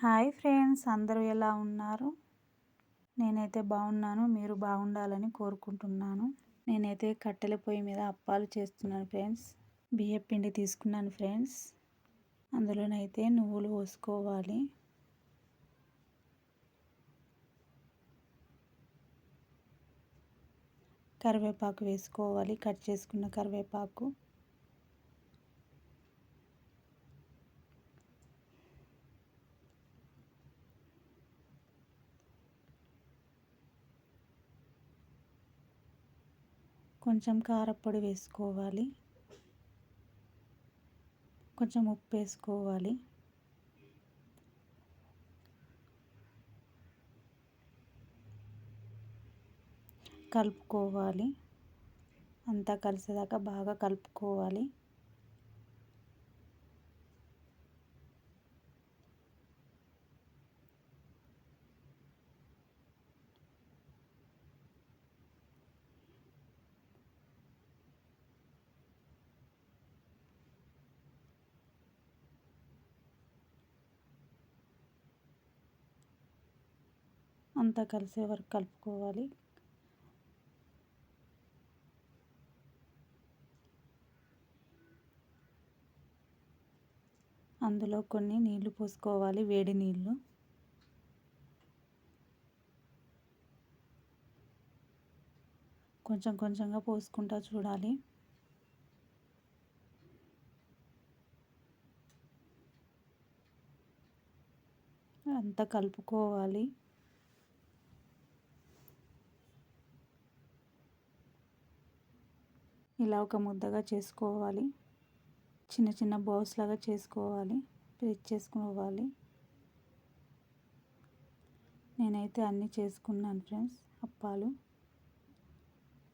Hi friends, అందరూ ఎలా ఉన్నారు? నేనైతే బాగున్నాను. మీరు బాగుండాలని కోరుకుంటున్నాను. నేనైతే కట్టెల పొయ్యి మీద అప్పాలు చేస్తున్నాను ఫ్రెండ్స్. బియ్యం పిండి తీసుకున్నాను ఫ్రెండ్స్. అందులోనైతే నువ్వులు పోసుకోవాలి. కరివేపాకు వేసుకోవాలి, కట్ చేసుకున్న కరివేపాకు. కొంచెం కారపొడి వేసుకోవాలి, కొంచెం ఉప్పు వేసుకోవాలి. కలుపుకోవాలి, అంతా కలిసేదాకా బాగా కలుపుకోవాలి. అంతా కలిసే వరకు కలుపుకోవాలి. అందులో కొన్ని నీళ్లు పోసుకోవాలి, వేడి నీళ్ళు. కొంచెం కొంచెంగా పోసుకుంటా చూడాలి. అంతా కలుపుకోవాలి. ఇలా ఒక ముద్దగా చేసుకోవాలి. చిన్న చిన్న బౌల్స్ లాగా చేసుకోవాలి, ప్రెస్ చేసుకోవాలి. నేనైతే అన్నీ చేసుకున్నాను ఫ్రెండ్స్ అప్పాలు.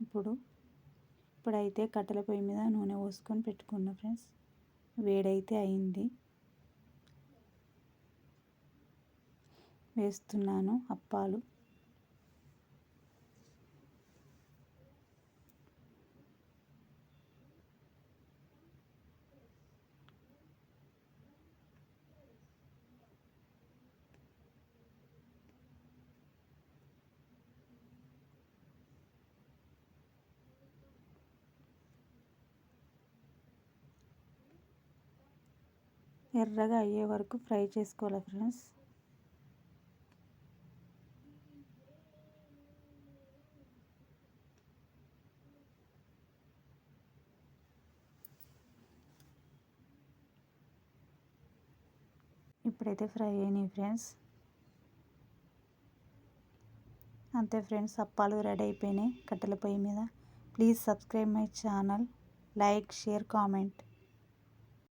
ఇప్పుడైతే కట్టెల పొయ్యి మీద నూనె పోసుకొని పెట్టుకున్నా ఫ్రెండ్స్. వేడైతే అయింది. వేస్తున్నాను అప్పాలు. ఎర్రగా అయ్యే వరకు ఫ్రై చేసుకోవాలి ఫ్రెండ్స్. ఇప్పుడైతే ఫ్రై అయినాయి ఫ్రెండ్స్. అంతే ఫ్రెండ్స్, అప్పాలు రెడీ అయిపోయినాయి కట్టెల పొయ్యి మీద. Please subscribe my channel, like, share, comment.